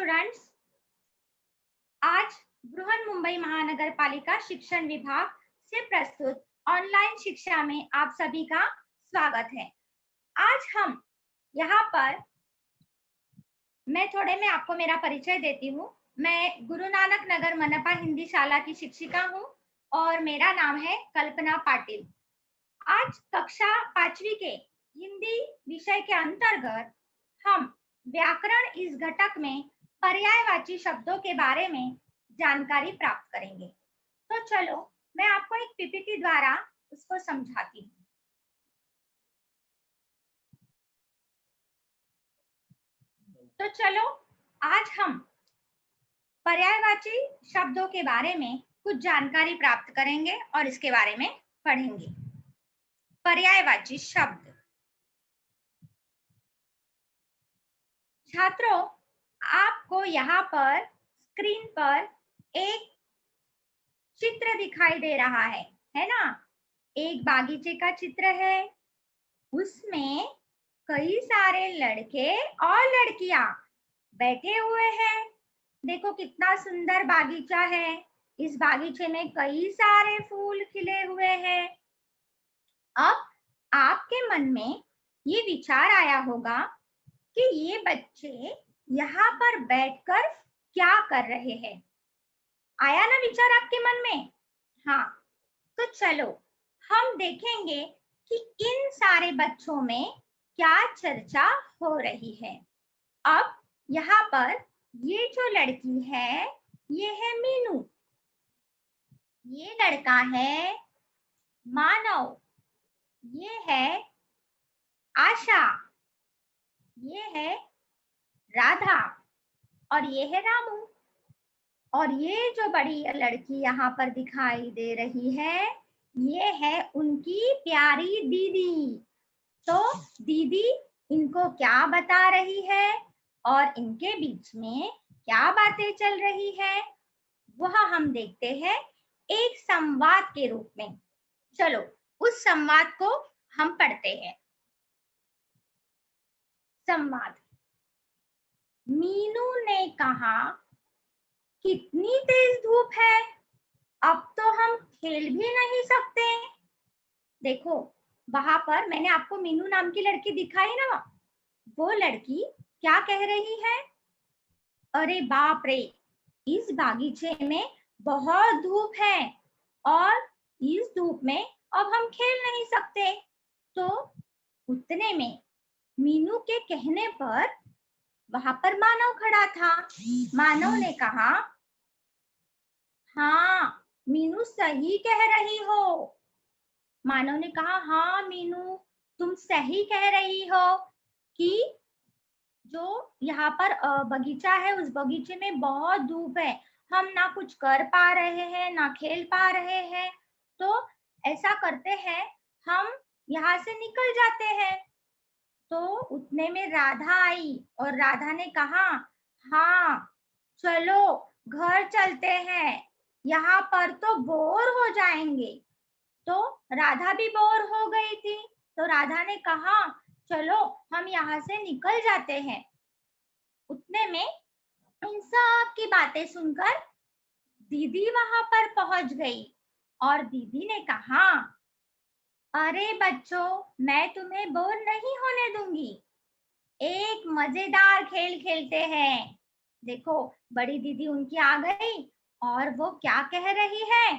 Students, आज बृहन मुंबई महानगर पालिका शिक्षण विभाग से प्रस्तुत ऑनलाइन शिक्षा में आप सभी का स्वागत है। आज हम यहाँ पर मैं आपको मेरा परिचय देती हूँ। मैं गुरु नानक नगर मनपा हिंदी शाला की शिक्षिका हूँ और मेरा नाम है कल्पना पाटिल। आज कक्षा 5वीं के हिंदी विषय के अंतर्गत हम व्याकरण इस घटक में पर्यायवाची शब्दों के बारे में जानकारी प्राप्त करेंगे। तो चलो मैं आपको एक पीपीटी द्वारा उसको समझाती हूँ। तो चलो आज हम पर्यायवाची शब्दों के बारे में कुछ जानकारी प्राप्त करेंगे और इसके बारे में पढ़ेंगे। पर्यायवाची शब्द। छात्रों, आपको यहाँ पर स्क्रीन पर एक चित्र दिखाई दे रहा है ना? एक बागीचे का चित्र है। उसमें कई सारे लड़के और लड़कियां बैठे हुए हैं। देखो कितना सुंदर बागीचा है। इस बागीचे में कई सारे फूल खिले हुए हैं। अब आपके मन में ये विचार आया होगा कि ये बच्चे यहाँ पर बैठकर क्या कर रहे हैं। आया ना विचार आपके मन में? हाँ, तो चलो हम देखेंगे कि इन सारे बच्चों में क्या चर्चा हो रही है। अब यहाँ पर ये जो लड़की है, ये है मीनू। ये लड़का है मानव। ये है आशा। ये है राधा और ये है रामू। और ये जो बड़ी लड़की यहाँ पर दिखाई दे रही है, ये है उनकी प्यारी दीदी। तो दीदी इनको क्या बता रही है और इनके बीच में क्या बातें चल रही है, वह हम देखते हैं एक संवाद के रूप में। चलो उस संवाद को हम पढ़ते हैं। संवाद। मीनू ने कहा, कितनी तेज धूप है, अब तो हम खेल भी नहीं सकते। देखो वहां पर मैंने आपको मीनू नाम की लड़की दिखाई ना, वो लड़की क्या कह रही है? अरे बाप रे, इस बागीचे में बहुत धूप है और इस धूप में अब हम खेल नहीं सकते। तो उतने में मीनू के कहने पर वहां पर मानव खड़ा था। मानव ने कहा, हाँ मीनू सही कह रही हो। मानव ने कहा, हाँ मीनू तुम सही कह रही हो कि जो यहाँ पर बगीचा है, उस बगीचे में बहुत धूप है। हम ना कुछ कर पा रहे हैं ना खेल पा रहे हैं। तो ऐसा करते हैं, हम यहाँ से निकल जाते हैं। तो उतने में राधा आई और राधा ने कहा, हाँ चलो घर चलते हैं, यहाँ पर तो बोर हो जाएंगे। तो राधा भी बोर हो गई थी। तो राधा ने कहा, चलो हम यहाँ से निकल जाते हैं। उतने में इन सब की बातें सुनकर दीदी वहां पर पहुंच गई और दीदी ने कहा, अरे बच्चों, मैं तुम्हें बोर नहीं होने दूंगी। एक मजेदार खेल खेलते हैं। देखो बड़ी दीदी उनकी आ गई और वो क्या कह रही है?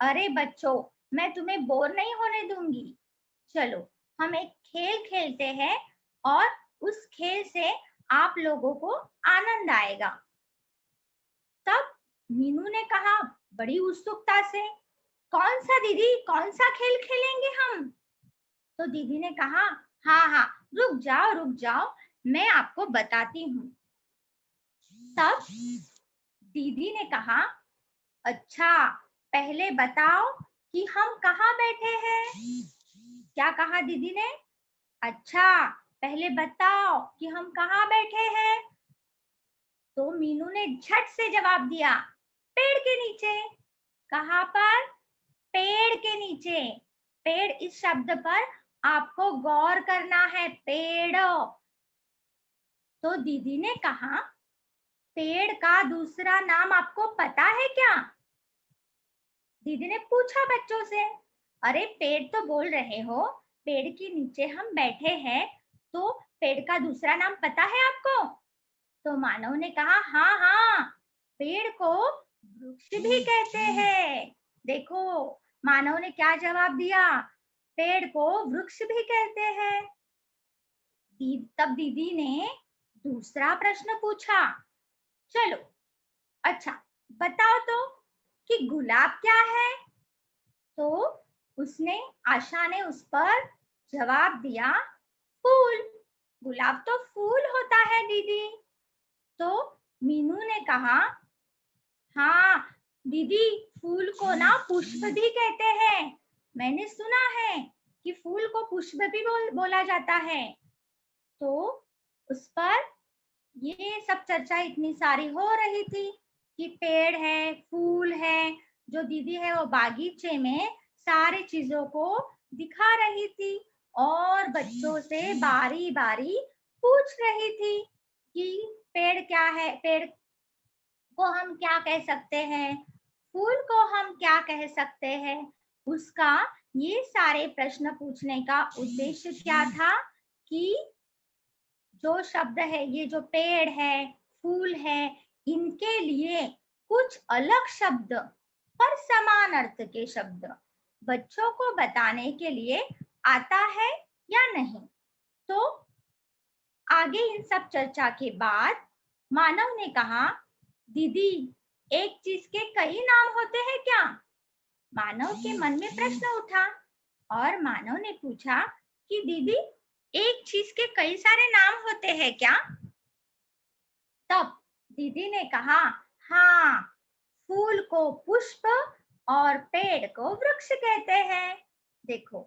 अरे बच्चों, मैं तुम्हें बोर नहीं होने दूंगी। चलो हम एक खेल खेलते हैं और उस खेल से आप लोगों को आनंद आएगा। तब मीनू ने कहा बड़ी उत्सुकता से, कौन सा दीदी, कौन सा खेल खेलेंगे हम? तो दीदी ने कहा, हाँ हाँ रुक जाओ, मैं आपको बताती हूँ। तब दीदी ने कहा, अच्छा पहले बताओ कि हम कहाँ बैठे हैं। क्या कहा दीदी ने? अच्छा पहले बताओ कि हम कहाँ बैठे हैं। तो मीनू ने झट से जवाब दिया, पेड़ के नीचे। कहाँ पर? पेड़ के नीचे। पेड़ इस शब्द पर आपको गौर करना है, पेड़। तो दीदी ने कहा, पेड़ का दूसरा नाम आपको पता है क्या? दीदी ने पूछा बच्चों से। अरे पेड़ तो बोल रहे हो, पेड़ के नीचे हम बैठे हैं, तो पेड़ का दूसरा नाम पता है आपको? तो मानव ने कहा हाँ हाँ, पेड़ को वृक्ष भी कहते हैं। देखो मानव ने क्या जवाब दिया, पेड़ को वृक्ष भी कहते हैं। तब दीदी ने दूसरा प्रश्न पूछा, चलो अच्छा बताओ तो कि गुलाब क्या है? तो उसने आशा ने उस पर जवाब दिया, फूल। गुलाब तो फूल होता है दीदी। तो मीनू ने कहा, हाँ दीदी, फूल को ना पुष्प भी कहते हैं। मैंने सुना है कि फूल को पुष्प भी बोला जाता है। तो उस पर ये सब चर्चा इतनी सारी हो रही थी कि पेड़ है, फूल है। जो दीदी है वो बागीचे में सारी चीजों को दिखा रही थी और बच्चों से बारी बारी पूछ रही थी कि पेड़ क्या है, पेड़ को हम क्या कह सकते हैं, फूल को हम क्या कह सकते हैं। उसका ये सारे प्रश्न पूछने का उद्देश्य क्या था कि जो शब्द है, ये जो पेड़ है, फूल है, इनके लिए कुछ अलग शब्द पर समान अर्थ के शब्द बच्चों को बताने के लिए आता है या नहीं। तो आगे इन सब चर्चा के बाद मानव ने कहा, दीदी एक चीज के कई नाम होते हैं क्या? मानव के मन में प्रश्न उठा और मानव ने पूछा कि दीदी एक चीज के कई सारे नाम होते हैं क्या? तब दीदी ने कहा, हाँ, फूल को पुष्प और पेड़ को वृक्ष कहते हैं। देखो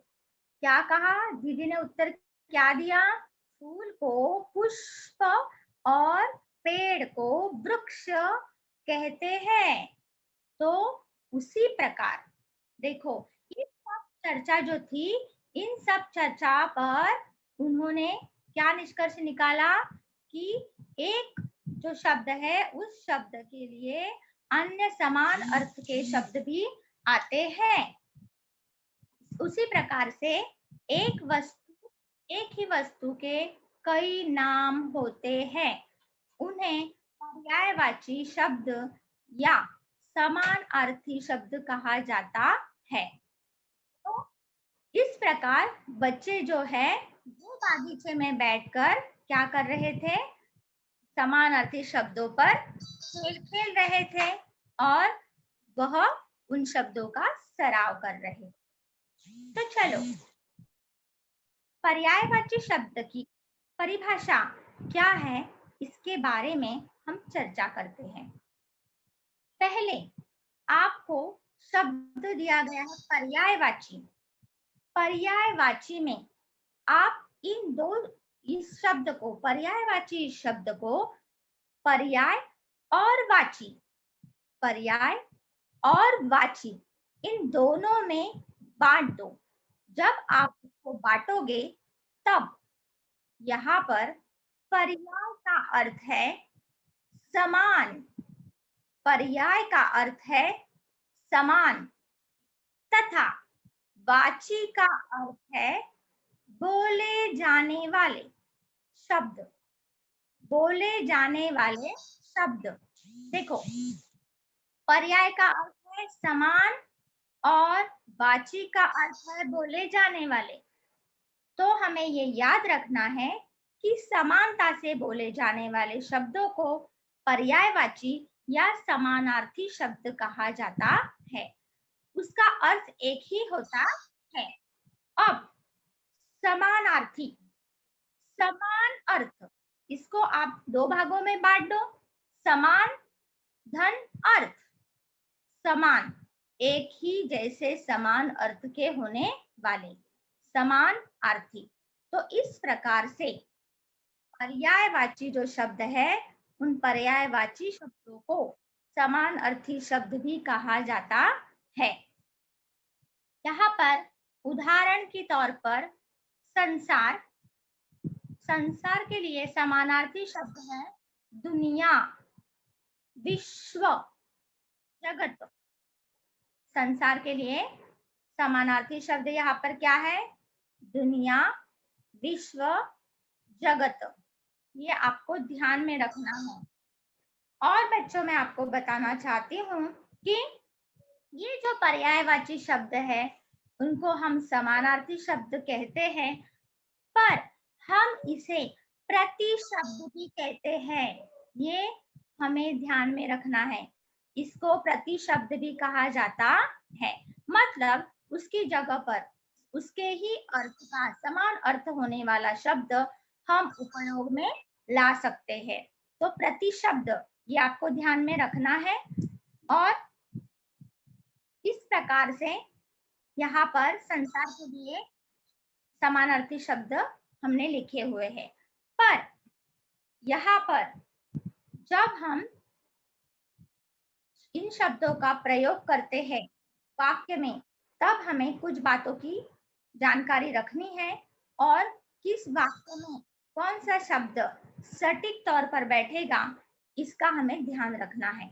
क्या कहा दीदी ने, उत्तर क्या दिया, फूल को पुष्प और पेड़ को वृक्ष कहते हैं। तो उसी प्रकार देखो ये सब चर्चा जो थी, इन सब चर्चा पर उन्होंने क्या निष्कर्ष निकाला कि एक जो शब्द है उस शब्द के लिए अन्य समान अर्थ के शब्द भी आते हैं। उसी प्रकार से एक ही वस्तु के कई नाम होते हैं, उन्हें पर्यायवाची शब्द या समान अर्थी शब्द कहा जाता है। तो इस प्रकार बच्चे जो है वो बागीचे में बैठकर क्या कर रहे थे, समानार्थी शब्दों पर खेल खेल रहे थे और वह उन शब्दों का सराव कर रहे। तो चलो पर्यायवाची शब्द की परिभाषा क्या है इसके बारे में हम चर्चा करते हैं। पहले आपको शब्द दिया गया है पर्यायवाची। पर्यायवाची में आप इन दो इस शब्द को, पर्यायवाची शब्द को पर्याय और वाची, पर्याय और वाची इन दोनों में बांट दो। जब आप इसको बांटोगे तब यहाँ पर पर्याय का अर्थ है समान, पर्याय का अर्थ है समान, तथा वाची का अर्थ है बोले जाने वाले शब्द, बोले जाने वाले शब्द। देखो पर्याय का अर्थ है समान और वाची का अर्थ है बोले जाने वाले। तो हमें ये याद रखना है कि समानता से बोले जाने वाले शब्दों को पर्यायवाची या समानार्थी शब्द कहा जाता है। उसका अर्थ एक ही होता है। अब समानार्थी, समान अर्थ, इसको आप दो भागों में बांट दो। समान धन अर्थ, समान एक ही जैसे समान अर्थ के होने वाले समान अर्थी। तो इस प्रकार से पर्यायवाची जो शब्द है उन पर्यायवाची शब्दों को समान अर्थी शब्द भी कहा जाता है। यहाँ पर उदाहरण के तौर पर संसार, संसार के लिए समानार्थी शब्द है दुनिया। विश्व, जगत। संसार के लिए समानार्थी शब्द यहाँ पर क्या है? दुनिया, विश्व, जगत। ये आपको ध्यान में रखना है। और बच्चों, मैं आपको बताना चाहती हूँ कि ये जो पर्यायवाची शब्द है उनको हम समानार्थी शब्द कहते हैं, पर हम इसे प्रतिशब्द भी कहते हैं। ये हमें ध्यान में रखना है। इसको प्रतिशब्द भी कहा जाता है। मतलब उसकी जगह पर उसके ही अर्थ का समान अर्थ होने वाला शब्द हम उपयोग में ला सकते हैं। तो प्रतिशब्द ये आपको ध्यान में रखना है। और इस प्रकार से यहाँ पर संसार के लिए समानार्थी शब्द हमने लिखे हुए हैं। पर यहाँ पर जब हम इन शब्दों का प्रयोग करते हैं वाक्य में, तब हमें कुछ बातों की जानकारी रखनी है और किस वाक्य में कौन सा शब्द सटीक तौर पर बैठेगा इसका हमें ध्यान रखना है।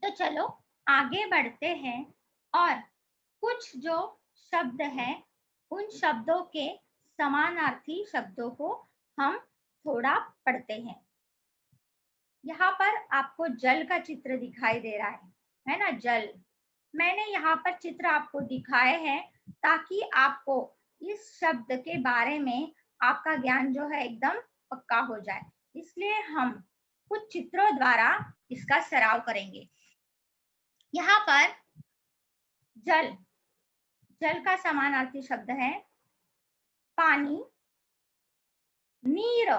तो चलो आगे बढ़ते हैं और कुछ जो शब्द हैं उन शब्दों के समानार्थी शब्दों को हम थोड़ा पढ़ते हैं। यहाँ पर आपको जल का चित्र दिखाई दे रहा है ना? जल। मैंने यहाँ पर चित्र आपको दिखाए हैं ताकि आपको इस शब्द के बारे में आपका ज्ञान जो है एकदम पक्का हो जाए। इसलिए हम कुछ चित्रों द्वारा इसका सराव करेंगे। यहाँ पर जल, जल का समानार्थी शब्द है पानी, नीर,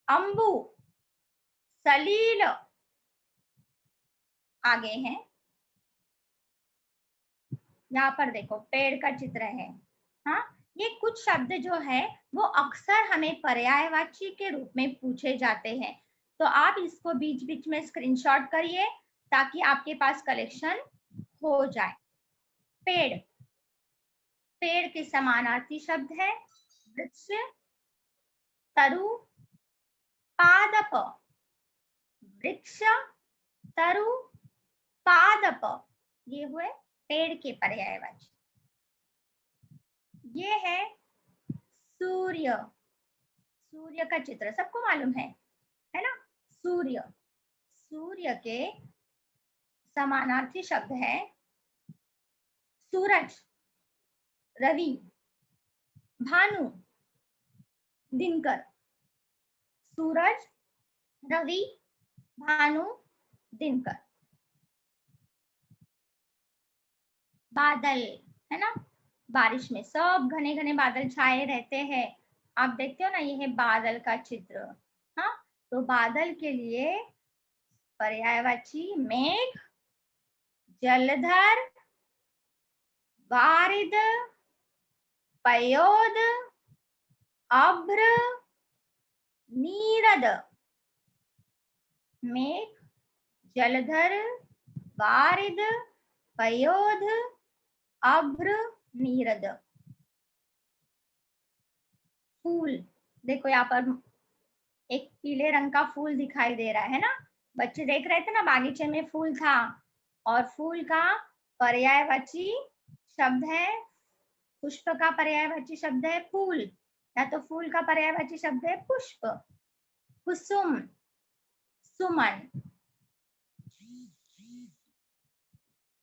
अंबु, सलील। आगे है, यहाँ पर देखो पेड़ का चित्र है। हाँ, ये कुछ शब्द जो है वो अक्सर हमें पर्यायवाची के रूप में पूछे जाते हैं। तो आप इसको बीच बीच में स्क्रीनशॉट करिए ताकि आपके पास कलेक्शन हो जाए। पेड़, पेड़ के समानार्थी शब्द है वृक्ष, तरु, पादप। वृक्ष, तरु, पादप, ये हुए पेड़ के पर्यायवाची। ये है सूर्य, सूर्य का चित्र सबको मालूम है ना? सूर्य, सूर्य के समानार्थी शब्द है सूरज, रवि, भानु, दिनकर। सूरज, रवि, भानु, दिनकर। बादल है ना? बारिश में सब घने घने बादल छाए रहते हैं। आप देखते हो ना, ये है बादल का चित्र। हाँ, तो बादल के लिए पर्यायवाची मेघ, जलधर, वारिद, पयोद, अभ्र, नीरद। मेघ, जलधर, वारिद, पयोद, अभ्र, नीरद। फूल, देखो यहाँ पर एक पीले रंग का फूल दिखाई दे रहा है ना? बच्चे देख रहे थे ना, बागीचे में फूल था और फूल का पर्यायवाची शब्द है, पुष्प का पर्यायवाची शब्द है फूल, या तो फूल का पर्यायवाची शब्द है पुष्प। कुसुम, सुमन।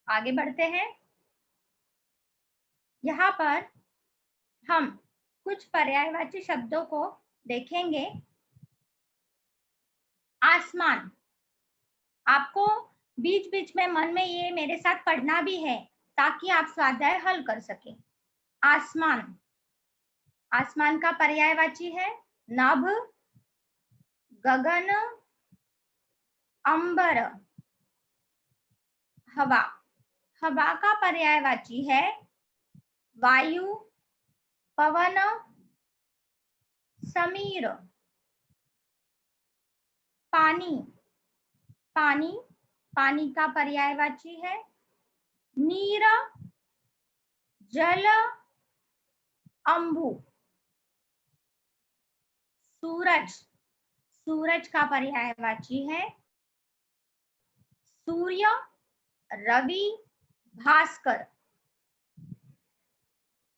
आगे बढ़ते हैं। यहाँ पर हम कुछ पर्यायवाची शब्दों को देखेंगे। आसमान, आपको बीच बीच में मन में ये मेरे साथ पढ़ना भी है ताकि आप स्वाध्याय हल कर सके। आसमान, आसमान का पर्यायवाची है नभ, गगन, अंबर। हवा, हवा का पर्यायवाची है वायु, पवन, समीर। पानी, पानी, पानी का पर्यायवाची है नीर, जल, अंबु। सूरज, सूरज का पर्यायवाची है सूर्य, रवि, भास्कर।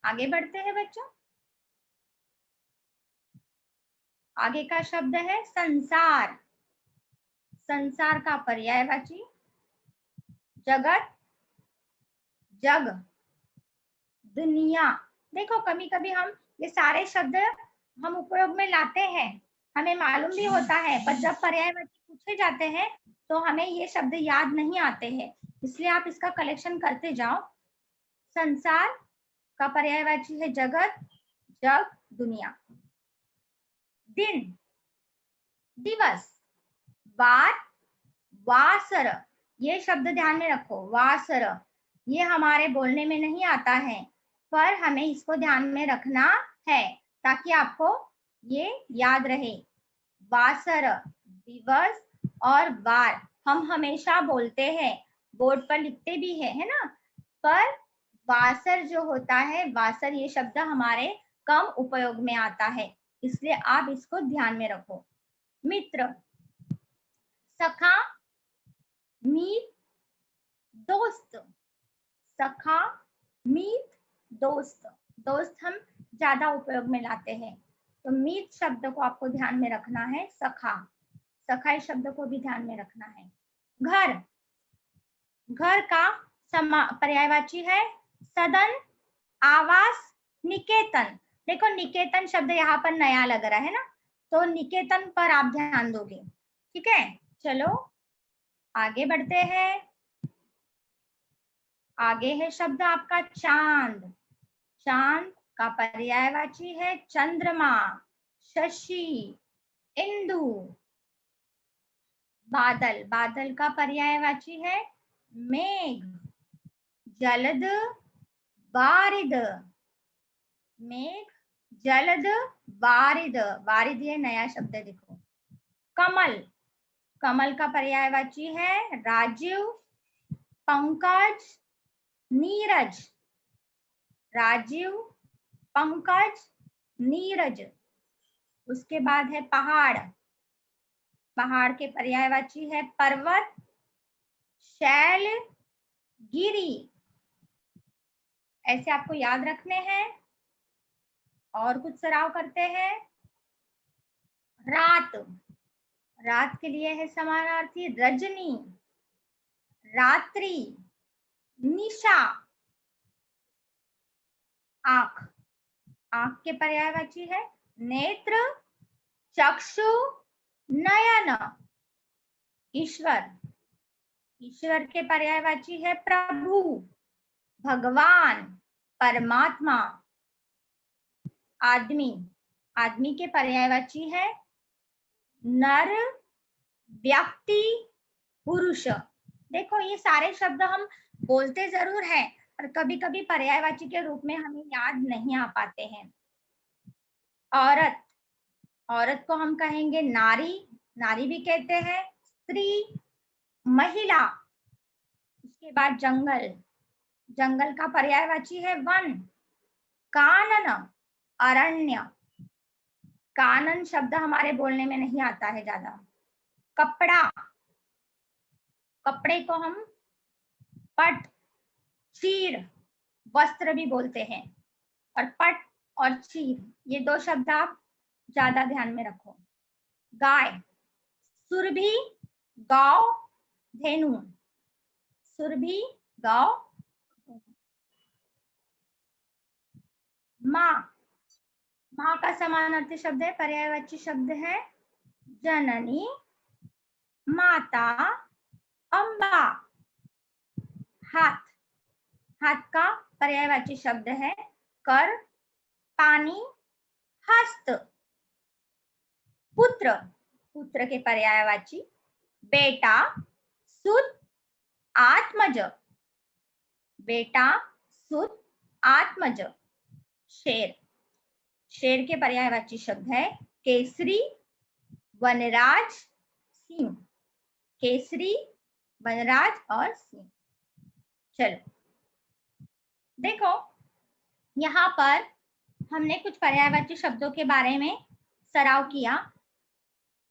आगे बढ़ते हैं बच्चों। आगे का शब्द है संसार। संसार का पर्यायवाची जगत, जग, दुनिया। देखो कभी कभी हम ये सारे शब्द हम उपयोग में लाते हैं, हमें मालूम भी होता है, पर जब पर्यायवाची पूछे जाते हैं तो हमें ये शब्द याद नहीं आते हैं, इसलिए आप इसका कलेक्शन करते जाओ। संसार का पर्यायवाची है जगत, जग, दुनिया। दिन, दिवस, वार, वासर। ये शब्द ध्यान में रखो, वासर। ये हमारे बोलने में नहीं आता है, पर हमें इसको ध्यान में रखना है ताकि आपको ये याद रहे। वासर, दिवस और वार हम हमेशा बोलते हैं, बोर्ड पर लिखते भी है ना, पर वासर जो होता है, वासर ये शब्द हमारे कम उपयोग में आता है, इसलिए आप इसको ध्यान में रखो। मित्र, सखा, मीत, दोस्त। सखा, मीत, दोस्त। दोस्त हम ज्यादा उपयोग में लाते हैं, तो मीत शब्द को आपको ध्यान में रखना है। सखा, सखा शब्द को भी ध्यान में रखना है। घर, घर का पर्यायवाची है सदन, आवास, निकेतन। देखो निकेतन शब्द यहाँ पर नया लग रहा है ना, तो निकेतन पर आप ध्यान दोगे। ठीक है, चलो आगे बढ़ते हैं। आगे है शब्द आपका चांद। चांद का पर्यायवाची है चंद्रमा, शशि, इंदु। बादल, बादल का पर्यायवाची है मेघ, जलद, बारिद। मेघ, जलद, बारिद। बारिद ये नया शब्द है देखो। कमल, कमल का पर्यायवाची है राजीव, पंकज, नीरज। राजीव, पंकज, नीरज। उसके बाद है पहाड़। पहाड़ के पर्यायवाची है पर्वत, शैल, गिरी। ऐसे आपको याद रखने हैं। और कुछ सराव करते हैं। रात, रात के लिए है समानार्थी रजनी, रात्रि, निशा। आंख, आंख के पर्यायवाची है नेत्र, चक्षु, नयन। ईश्वर, ईश्वर के पर्यायवाची है प्रभु, भगवान, परमात्मा। आदमी, आदमी के पर्यायवाची है नर, व्यक्ति, पुरुष। देखो ये सारे शब्द हम बोलते जरूर हैं, पर कभी कभी पर्यायवाची के रूप में हमें याद नहीं आ पाते हैं। औरत, औरत को हम कहेंगे नारी, नारी भी कहते हैं, स्त्री, महिला। उसके बाद जंगल, जंगल का पर्यायवाची है वन, कानन, अरण्य। कानन शब्द हमारे बोलने में नहीं आता है ज्यादा। कपड़ा, कपड़े को हम पट, चीर, वस्त्र भी बोलते हैं, और पट और चीर ये दो शब्द आप ज्यादा ध्यान में रखो। गाय, सुरभि, गौ, धेनु। सुरभि, गौ। माँ, माँ का समानार्थी शब्द है, पर्यायवाची शब्द है जननी, माता, अम्बा। हाथ, हाथ का पर्यायवाची शब्द है कर, पानी, हस्त। पुत्र, पुत्र के पर्यायवाची बेटा, सुत, आत्मज। बेटा, सुत, आत्मज। शेर, शेर के पर्यायवाची शब्द है केसरी, वनराज, सिंह। केसरी, वनराज और सिंह। चलो देखो यहाँ पर हमने कुछ पर्यायवाची शब्दों के बारे में सराव किया।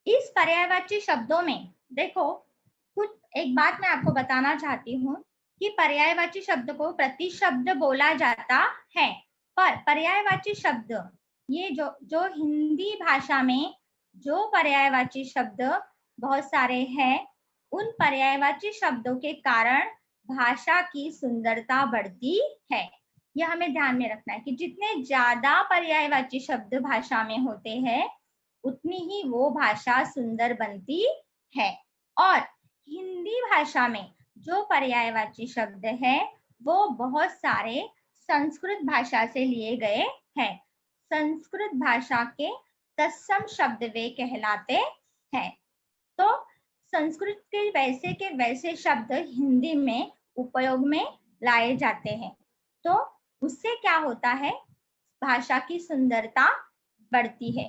इस पर्यायवाची शब्दों में देखो, कुछ एक बात मैं आपको बताना चाहती हूँ कि पर्यायवाची शब्द को प्रतिशब्द बोला जाता है, पर पर्यायवाची शब्द ये जो हिंदी भाषा में जो पर्यायवाची शब्द बहुत सारे हैं, उन पर्यायवाची शब्दों के कारण भाषा की सुंदरता बढ़ती है। यह हमें ध्यान में रखना है कि जितने ज्यादा पर्यायवाची शब्द भाषा में होते हैं, उतनी ही वो भाषा सुंदर बनती है। और हिंदी भाषा में जो पर्यायवाची शब्द है वो बहुत सारे संस्कृत भाषा से लिए गए हैं। संस्कृत भाषा के तत्सम शब्द वे कहलाते हैं। तो संस्कृत के वैसे शब्द हिंदी में उपयोग में लाए जाते हैं, तो उससे क्या होता है, भाषा की सुंदरता बढ़ती है।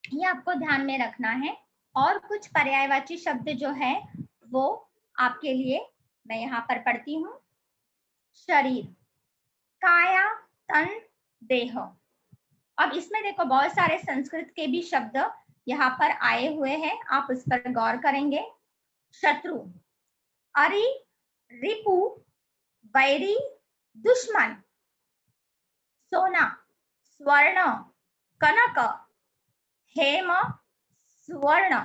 ये आपको ध्यान में रखना है। और कुछ पर्यायवाची शब्द जो है वो आपके लिए मैं यहाँ पर पढ़ती हूँ। शरीर, काया, तन, देह। अब इसमें देखो बहुत सारे संस्कृत के भी शब्द यहाँ पर आए हुए हैं, आप उस पर गौर करेंगे। शत्रु, अरि, रिपु, वैरी, दुश्मन। सोना, स्वर्ण, कनक, हेम, स्वर्ण।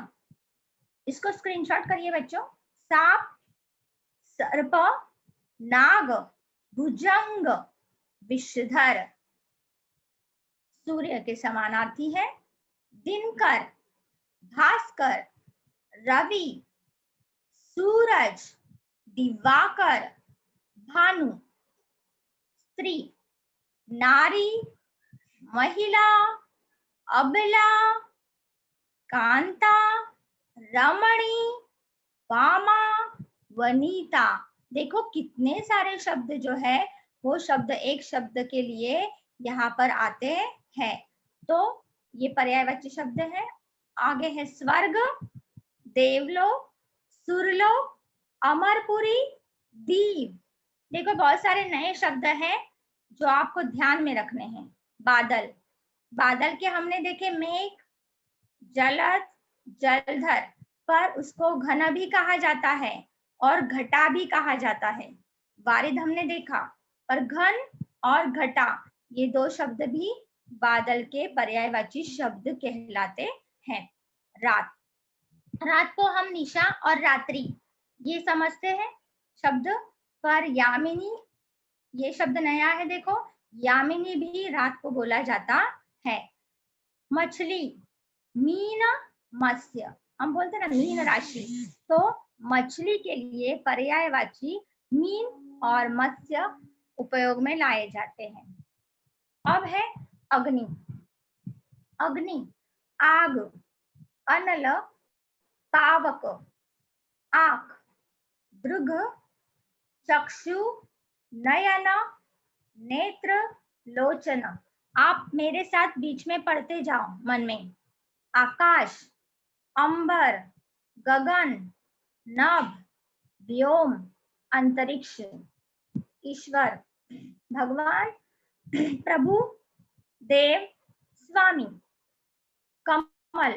इसको स्क्रीनशॉट करिए बच्चों। सांप, सर्प, नाग, भुजंग, विषधर। सूर्य के समानार्थी है। दिनकर, भास्कर, रवि, सूरज, दिवाकर, भानु। स्त्री, नारी, महिला, अबला, कांता, रमणी, वामा, वनीता। देखो कितने सारे शब्द जो है वो शब्द एक शब्द के लिए यहाँ पर आते हैं। तो ये पर्यायवाची शब्द है। आगे है स्वर्ग, देवलोक, सुरलोक, अमरपुरी, दीव। देखो बहुत सारे नए शब्द हैं जो आपको ध्यान में रखने हैं। बादल, बादल के हमने देखे मेघ, जलद, जलधर, पर उसको घन भी कहा जाता है और घटा भी कहा जाता है। वारिध हमने देखा, पर घन और घटा ये दो शब्द भी बादल के पर्यायवाची शब्द कहलाते हैं। रात, रात को हम निशा और रात्रि ये समझते हैं शब्द, पर यामिनी ये शब्द नया है। देखो यामिनी भी रात को बोला जाता है। मछली, मीन, मत्स्य, हम बोलते हैं ना मीन राशि, तो मछली के लिए पर्यायवाची मीन और मत्स्य उपयोग में लाए जाते हैं। अब है अग्नि। अग्नि, आग, अनल, पावक, आंख, दृग, चक्षु, नयन, नेत्र, लोचन। आप मेरे साथ बीच में पढ़ते जाओ मन में। आकाश, अंबर, गगन, नभ, व्योम, अंतरिक्ष। ईश्वर, भगवान, प्रभु, देव, स्वामी। कमल,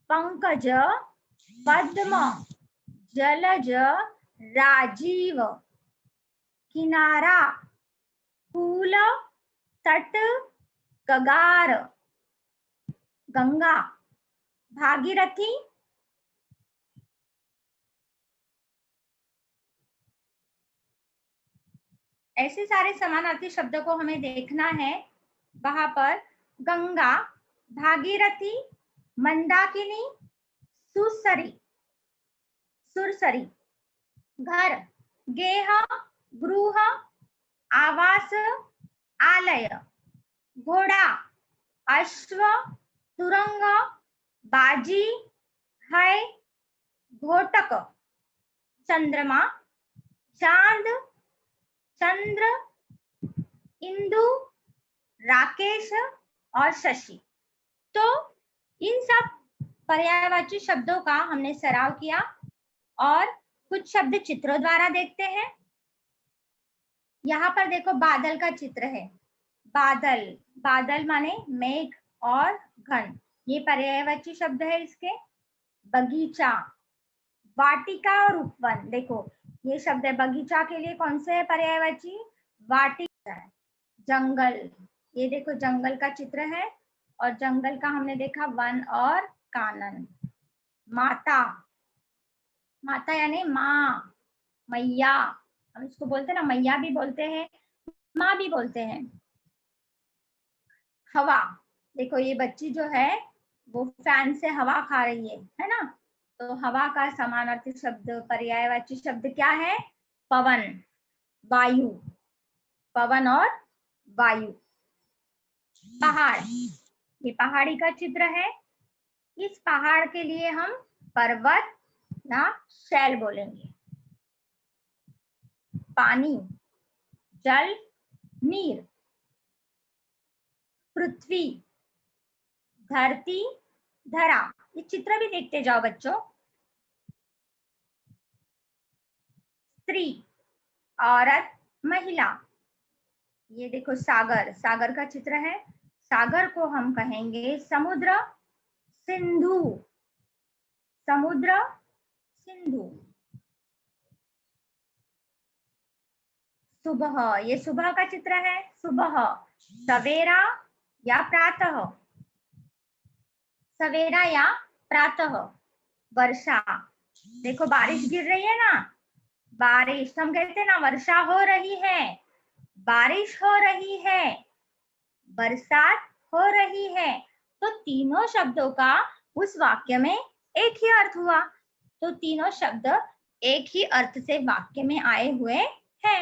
पंकज, पद्म, जलज, राजीव। किनारा, फूल, तट, कगार। गंगा, भागीरथी, ऐसे सारे समानार्थी शब्दों को हमें देखना है। वहां पर गंगा, भागीरथी, मंदाकिनी, सुसरी, सुरसरी। घर, गेह, गृह, आवास, आलय। घोड़ा, अश्व, तुरंग, बाजी, है, घोटक। चंद्रमा, चांद, चंद्र, इंदु, राकेश और शशि। तो इन सब पर्यायवाची शब्दों का हमने सराव किया और कुछ शब्द चित्रों द्वारा देखते हैं। यहाँ पर देखो बादल का चित्र है। बादल, बादल माने मेघ और घन। ये पर्यायवाची शब्द है इसके। बगीचा, वाटिका और उपवन। देखो ये शब्द है बगीचा के लिए कौन से है पर्यायवाची? वाटिका है। जंगल, ये देखो जंगल का चित्र है और जंगल का हमने देखा वन और कानन। माता, माता यानी माँ, मैया, हम इसको बोलते हैं ना, मैया भी बोलते हैं, माँ भी बोलते हैं। हवा, देखो ये बच्ची जो है वो फैन से हवा खा रही है ना? तो हवा का समानार्थी शब्द, पर्यायवाची शब्द क्या है? पवन, वायु, पवन और वायु। पहाड़, ये पहाड़ी का चित्र है। इस पहाड़ के लिए हम पर्वत या शैल बोलेंगे। पानी, जल, नीर। पृथ्वी, धरती, धरा। ये चित्र भी देखते जाओ बच्चों। स्त्री, औरत, महिला। ये देखो सागर, सागर का चित्र है। सागर को हम कहेंगे समुद्र, सिंधु, समुद्र, सिंधु। सुबह, ये सुबह का चित्र है। सुबह, सवेरा या प्रातः, सवेरा या प्रातः। वर्षा, देखो बारिश गिर रही है ना, बारिश, हम कहते हैं ना वर्षा हो रही है, बारिश हो रही है, बरसात हो रही है। तो तीनों शब्दों का उस वाक्य में एक ही अर्थ हुआ। तो तीनों शब्द एक ही अर्थ से वाक्य में आए हुए हैं।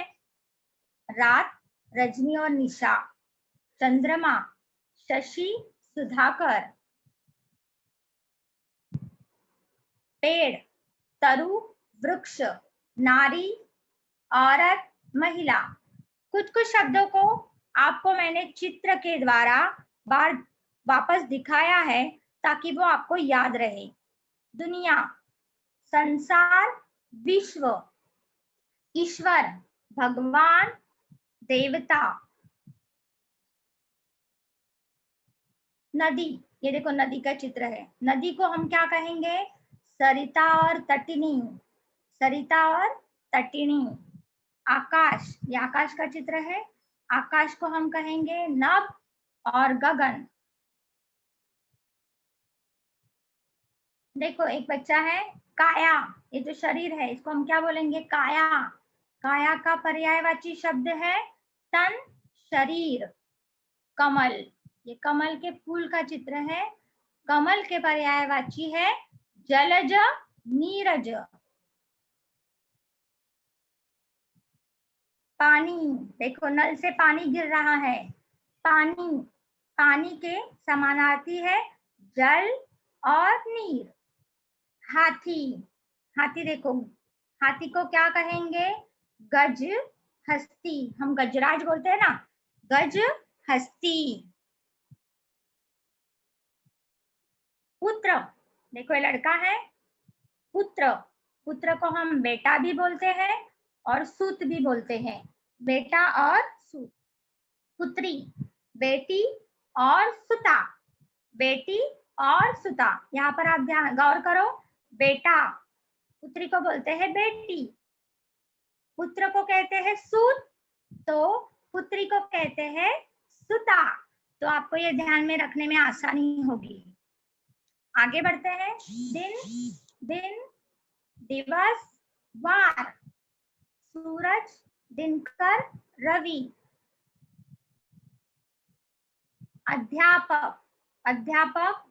रात, रजनी और निशा। चंद्रमा, शशि, सुधाकर। पेड़, तरु, वृक्ष। नारी, औरत, महिला। कुछ कुछ शब्दों को आपको मैंने चित्र के द्वारा बार वापस दिखाया है ताकि वो आपको याद रहे। दुनिया, संसार, विश्व। ईश्वर, भगवान, देवता। नदी, ये देखो नदी का चित्र है। नदी को हम क्या कहेंगे? सरिता और तटिनी, सरिता और तटिनी। आकाश, ये आकाश का चित्र है। आकाश को हम कहेंगे नभ और गगन। देखो एक बच्चा है काया, ये जो शरीर है इसको हम क्या बोलेंगे? काया। काया का पर्यायवाची शब्द है तन, शरीर। कमल, ये कमल के फूल का चित्र है। कमल के पर्यायवाची है जलज, नीरज। पानी, देखो नल से पानी गिर रहा है, पानी। पानी के समानार्थी है जल और नीर। हाथी, हाथी देखो, हाथी को क्या कहेंगे? गज, हस्ती, हम गजराज बोलते हैं ना, गज, हस्ती। पुत्र, देखो ये लड़का है, पुत्र। पुत्र को हम बेटा भी बोलते हैं और सूत भी बोलते हैं, बेटा और सूत। पुत्री, बेटी और सुता, बेटी और सुता। यहाँ पर आप ध्यान गौर करो, बेटा, पुत्री को बोलते हैं बेटी, पुत्र को कहते हैं सूत, तो पुत्री को कहते हैं सुता। तो आपको ये ध्यान में रखने में आसानी होगी। आगे बढ़ते हैं। दिन, दिन, दिवस, वार। सूरज, दिनकर, रवि। अध्यापक, अध्यापक,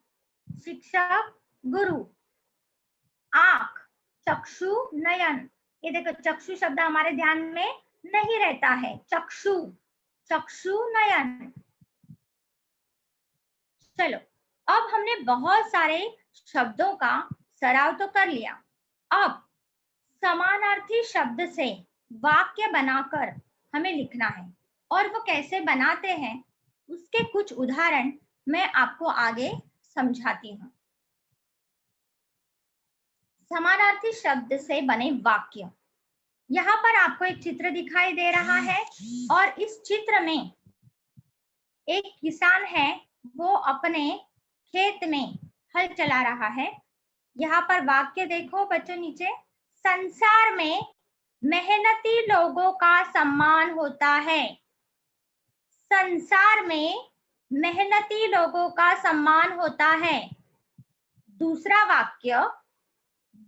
शिक्षक, गुरु। आंख, चक्षु, नयन। ये देखो चक्षु शब्द हमारे ध्यान में नहीं रहता है, चक्षु, चक्षु, नयन। चलो अब हमने बहुत सारे शब्दों का सराव तो कर लिया। अब समानार्थी शब्द से वाक्य बनाकर हमें लिखना है, और वो कैसे बनाते हैं उसके कुछ उदाहरण मैं आपको आगे समझाती हूँ। समानार्थी शब्द से बने वाक्य, यहाँ पर आपको एक चित्र दिखाई दे रहा है और इस चित्र में एक किसान है, वो अपने खेत में हल चला रहा है। यहाँ पर वाक्य देखो बच्चों नीचे, संसार में मेहनती लोगों का सम्मान होता है। संसार में मेहनती लोगों का सम्मान होता है। दूसरा वाक्य,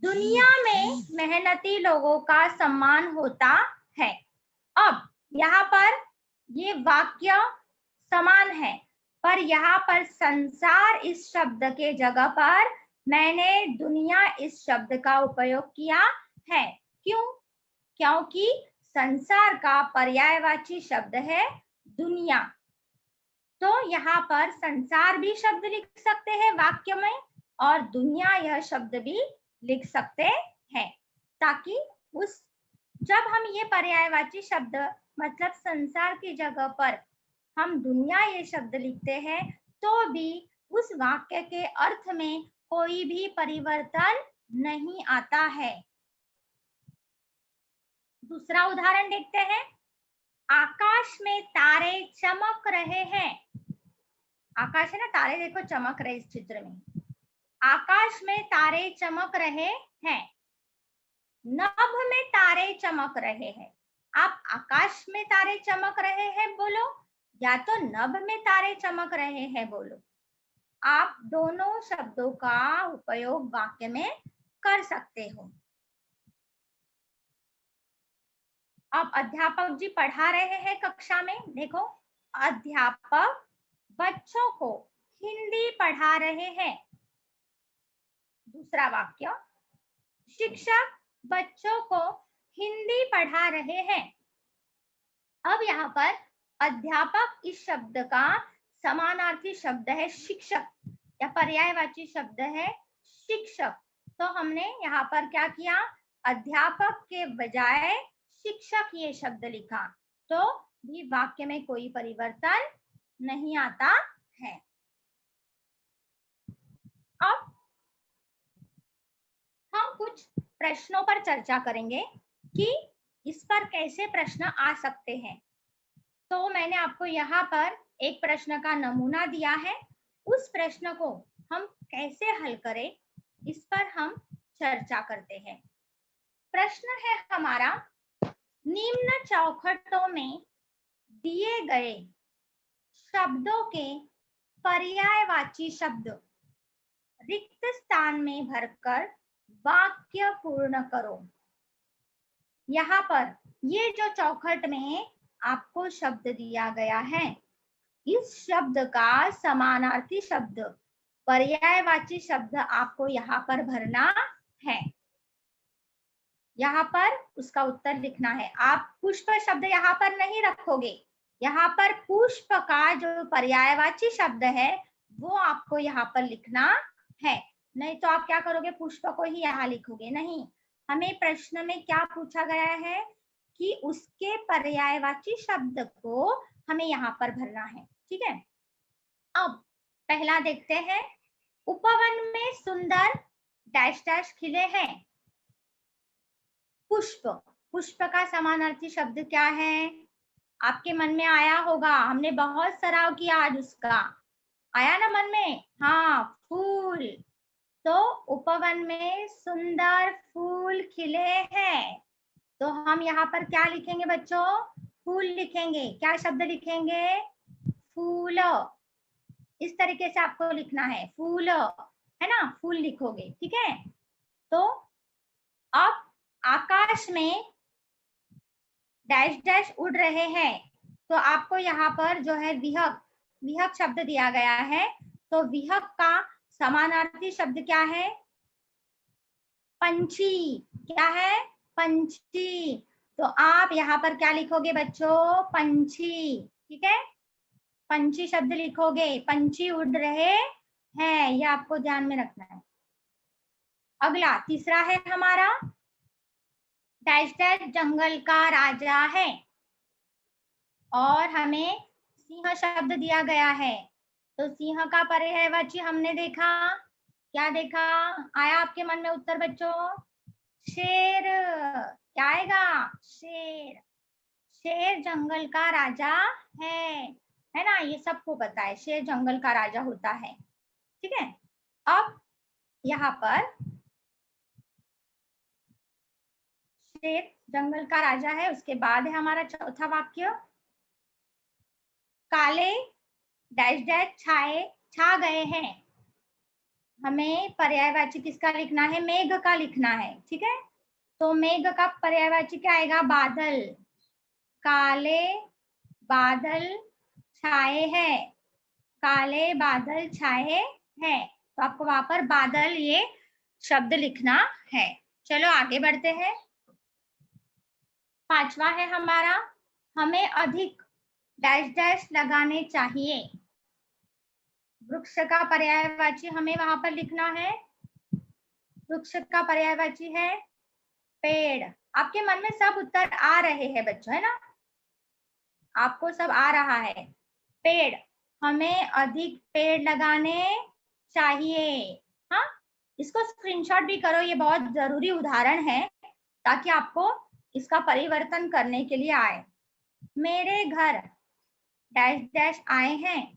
दुनिया में मेहनती लोगों का सम्मान होता है। अब यहाँ पर ये वाक्य समान है, पर यहाँ पर संसार इस शब्द के जगह पर मैंने दुनिया इस शब्द का उपयोग किया है। क्यों? क्योंकि संसार का पर्यायवाची शब्द है दुनिया। तो यहाँ पर संसार भी शब्द लिख सकते हैं वाक्य में, और दुनिया यह शब्द भी लिख सकते हैं, ताकि उस जब हम ये पर्यायवाची शब्द मतलब संसार की जगह पर हम दुनिया ये शब्द लिखते हैं तो भी उस वाक्य के अर्थ में कोई भी परिवर्तन नहीं आता है। दूसरा उदाहरण देखते हैं। आकाश में तारे चमक रहे हैं। आकाश है ना, तारे देखो चमक रहे इस चित्र में। आकाश में तारे चमक रहे हैं। नभ में तारे चमक रहे हैं। आप आकाश में तारे चमक रहे हैं बोलो, या तो नभ में तारे चमक रहे हैं बोलो। आप दोनों शब्दों का उपयोग वाक्य में कर सकते हो। अब अध्यापक जी पढ़ा रहे हैं कक्षा में। देखो, अध्यापक बच्चों को हिंदी पढ़ा रहे हैं। दूसरा वाक्य, शिक्षक बच्चों को हिंदी पढ़ा रहे हैं। अब यहाँ पर अध्यापक इस शब्द का समानार्थी शब्द है शिक्षक, या पर्यायवाची शब्द है शिक्षक। तो हमने यहाँ पर क्या किया, अध्यापक के बजाय शिक्षक ये शब्द लिखा, तो भी वाक्य में कोई परिवर्तन नहीं आता है। अब हम कुछ प्रश्नों पर चर्चा करेंगे कि इस पर कैसे प्रश्न आ सकते हैं। तो मैंने आपको यहाँ पर एक प्रश्न का नमूना दिया है। उस प्रश्न को हम कैसे हल करें, इस पर हम चर्चा करते हैं। प्रश्न है हमारा, निम्न चौखटों में दिए गए शब्दों के पर्यायवाची शब्द रिक्त स्थान में भरकर वाक्य पूर्ण करो। यहाँ पर ये जो चौखट में आपको शब्द दिया गया है, इस शब्द का समानार्थी शब्द पर्यायवाची शब्द आपको यहाँ पर भरना है। यहाँ पर उसका उत्तर लिखना है। आप पुष्प शब्द यहाँ पर नहीं रखोगे, यहाँ पर पुष्प का जो पर्यायवाची शब्द है वो आपको यहाँ पर लिखना है। नहीं तो आप क्या करोगे, पुष्प को ही यहाँ लिखोगे। नहीं, हमें प्रश्न में क्या पूछा गया है कि उसके पर्यायवाची शब्द को हमें यहाँ पर भरना है। ठीक है, अब पहला देखते हैं। उपवन में सुंदर डैश डैश खिले हैं। पुष्प, पुष्प का समानार्थी शब्द क्या है? आपके मन में आया होगा, हमने बहुत सराव किया आज उसका, आया ना मन में? हाँ, फूल। तो उपवन में सुंदर फूल खिले हैं, तो हम यहाँ पर क्या लिखेंगे बच्चों? फूल लिखेंगे। क्या शब्द लिखेंगे? फूल। इस तरीके से आपको लिखना है, फूल, है ना, फूल लिखोगे। ठीक है, तो अब आकाश में डैश डैश उड़ रहे हैं, तो आपको यहाँ पर जो है विहग, विहग शब्द दिया गया है, तो विहग का समानार्थी शब्द क्या है? पंछी। क्या है? पंछी। तो आप यहाँ पर क्या लिखोगे बच्चों? पंछी। ठीक है, पंछी शब्द लिखोगे, पंछी उड़ रहे हैं, ये आपको ध्यान में रखना है। अगला तीसरा है हमारा, डैश डैश जंगल का राजा है, और हमें सिंह शब्द दिया गया है, तो सिंह का पर्यायवाची हमने देखा, क्या देखा? आया आपके मन में उत्तर बच्चों? शेर। क्या आएगा? शेर। शेर जंगल का राजा है ना, ये सबको पता है, शेर जंगल का राजा होता है। ठीक है। अब यहाँ पर शेर जंगल का राजा है, उसके बाद है हमारा चौथा वाक्य, काले डैश डैश छाए छा गए हैं। हमें पर्यायवाची किसका लिखना है? मेघ का लिखना है, ठीक है। तो मेघ का पर्यायवाची क्या आएगा? बादल। काले बादल छाए हैं, काले बादल छाए हैं, तो आपको वहां पर बादल ये शब्द लिखना है। चलो आगे बढ़ते हैं। पांचवा है हमारा, हमें अधिक डैश डैश लगाने चाहिए। वृक्ष का पर्यायवाची हमें वहां पर लिखना है, वृक्ष का पर्यायवाची है पेड़। आपके मन में सब उत्तर आ रहे हैं बच्चों, है ना? आपको सब आ रहा है। पेड़, हमें अधिक पेड़ लगाने चाहिए। हाँ, इसको स्क्रीनशॉट भी करो, ये बहुत जरूरी उदाहरण है ताकि आपको इसका परिवर्तन करने के लिए आए। मेरे घर डैश डैश आए हैं।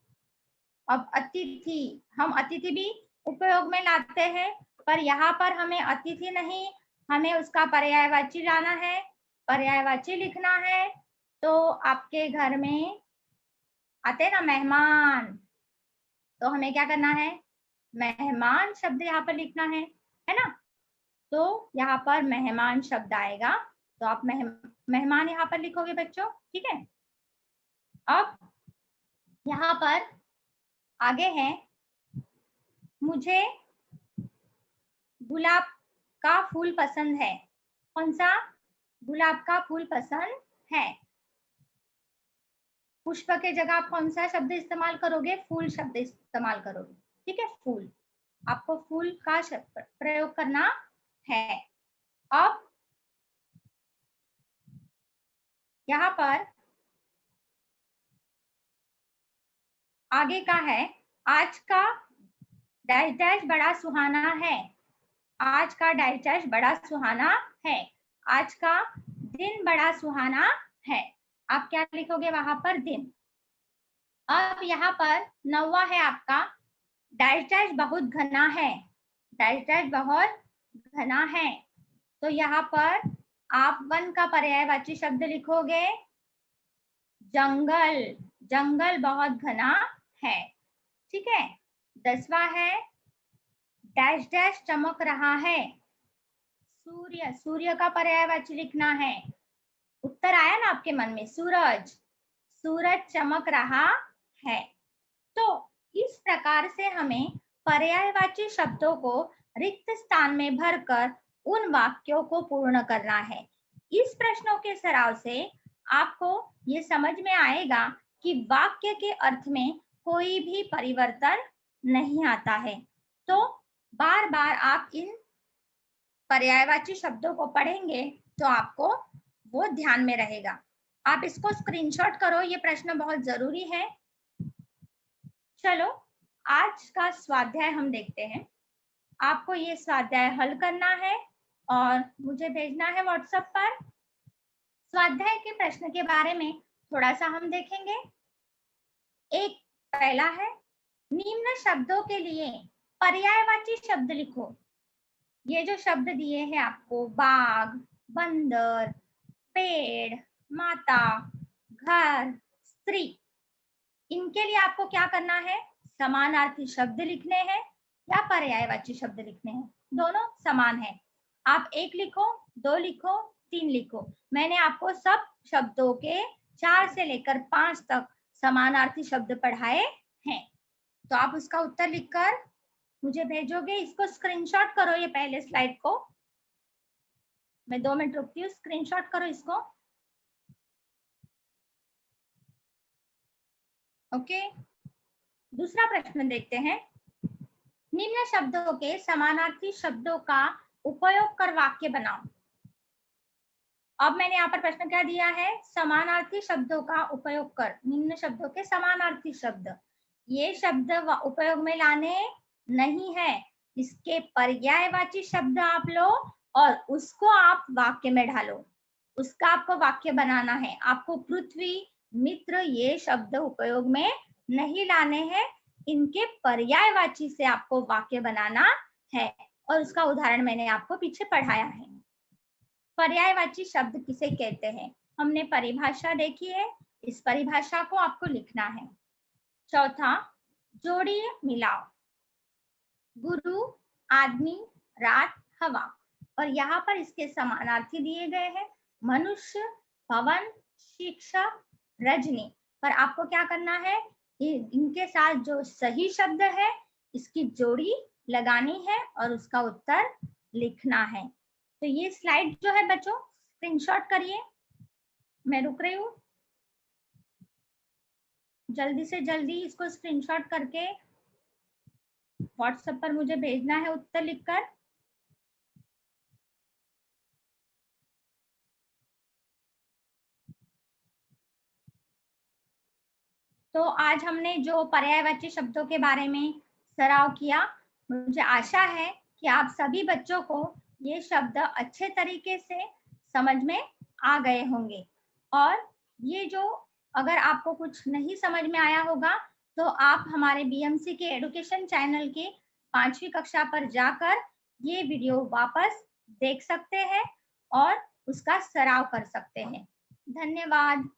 अब अतिथि, हम अतिथि भी उपयोग में लाते हैं, पर यहाँ पर हमें अतिथि नहीं, हमें उसका पर्यायवाची लाना है, पर्यायवाची लिखना है। तो आपके घर में आते ना मेहमान, तो हमें क्या करना है? मेहमान शब्द यहाँ पर लिखना है ना? तो यहाँ पर मेहमान शब्द आएगा, तो आप मेहमान यहाँ पर लिखोगे बच्चों, ठीक है। अब यहाँ पर आगे है, मुझे गुलाब का फूल पसंद है। कौन सा? गुलाब का फूल पसंद है। पुष्प के जगह आप कौन सा शब्द इस्तेमाल करोगे? फूल शब्द इस्तेमाल करोगे, ठीक है। फूल, आपको फूल का प्रयोग करना है। अब यहाँ पर आगे का है, आज का डैश डैश बड़ा सुहाना है। आज का डैश डैश बड़ा सुहाना है, आज का दिन बड़ा सुहाना है। आप क्या लिखोगे वहां पर? दिन। अब यहाँ पर नौवा है आपका, डैश डैश बहुत घना है। डैश डैश बहुत घना है, तो यहाँ पर आप वन का पर्यायवाची शब्द लिखोगे जंगल। जंगल बहुत घना है, ठीक है। 10वां है, डैश डैश चमक रहा है। सूर्य, सूर्य का पर्यायवाची लिखना है। उत्तर आया ना आपके मन में? सूरज, सूरज चमक रहा है। तो इस प्रकार से हमें पर्यायवाची शब्दों को रिक्त स्थान में भरकर उन वाक्यों को पूर्ण करना है। इस प्रश्नों के सराव से आपको ये समझ में आएगा कि वाक्य के अर्थ में कोई भी परिवर्तन नहीं आता है। तो बार बार आप इन पर्यायवाची शब्दों को पढ़ेंगे तो आपको वो ध्यान में रहेगा। आप इसको स्क्रीनशॉट करो, ये प्रश्न बहुत जरूरी है। चलो आज का स्वाध्याय हम देखते हैं। आपको ये स्वाध्याय हल करना है और मुझे भेजना है व्हाट्सएप पर। स्वाध्याय के प्रश्न के बारे में थोड़ा सा हम देखेंगे। एक पहला है, निम्न शब्दों के लिए पर्यायवाची शब्द लिखो। ये जो शब्द दिए हैं आपको, बाघ, बंदर, पेड़, माता, घर, स्त्री, इनके लिए आपको क्या करना है? समानार्थी शब्द लिखने हैं या पर्यायवाची शब्द लिखने हैं? दोनों समान है। आप 1 लिखो, 2 लिखो, 3 लिखो। मैंने आपको सब शब्दों के 4 से लेकर 5 तक समानार्थी शब्द पढ़ाए हैं। तो आप उसका उत्तर लिखकर मुझे भेजोगे। इसको स्क्रीनशॉट करो, ये पहले स्लाइड को। मैं 2 मिनट रुकती हूँ, स्क्रीनशॉट करो इसको। ओके, दूसरा प्रश्न देखते हैं। निम्न शब्दों के समानार्थी शब्दों का उपयोग कर वाक्य बनाओ। अब मैंने यहाँ पर प्रश्न क्या दिया है? समानार्थी शब्दों का उपयोग कर, निम्न शब्दों के समानार्थी शब्द। ये शब्द उपयोग में लाने नहीं है, इसके पर्यायवाची शब्द आप लो और उसको आप वाक्य में ढालो, उसका आपको वाक्य बनाना है। आपको पृथ्वी, मित्र ये शब्द उपयोग में नहीं लाने हैं, इनके पर्यायवाची से आपको वाक्य बनाना है और उसका उदाहरण मैंने आपको पीछे पढ़ाया है। पर्यायवाची शब्द किसे कहते हैं? हमने परिभाषा देखी है, इस परिभाषा को आपको लिखना है। चौथा, जोड़िए मिलाओ। गुरु, आदमी, रात, हवा, और यहाँ पर इसके समानार्थी दिए गए हैं, मनुष्य, पवन, शिक्षक, रजनी। पर आपको क्या करना है, इनके साथ जो सही शब्द है इसकी जोड़ी लगानी है और उसका उत्तर लिखना है। तो ये स्लाइड जो है बच्चों, स्क्रीनशॉट करिए, मैं रुक रही हूँ। जल्दी से जल्दी इसको स्क्रीनशॉट करके व्हाट्सएप पर मुझे भेजना है उत्तर लिखकर। तो आज हमने जो पर्यायवाची शब्दों के बारे में सराव किया, मुझे आशा है कि आप सभी बच्चों को ये शब्द अच्छे तरीके से समझ में आ गए होंगे। और ये जो अगर आपको कुछ नहीं समझ में आया होगा तो आप हमारे बीएमसी के एडुकेशन चैनल के 5वीं कक्षा पर जाकर ये वीडियो वापस देख सकते हैं और उसका सराव कर सकते हैं। धन्यवाद।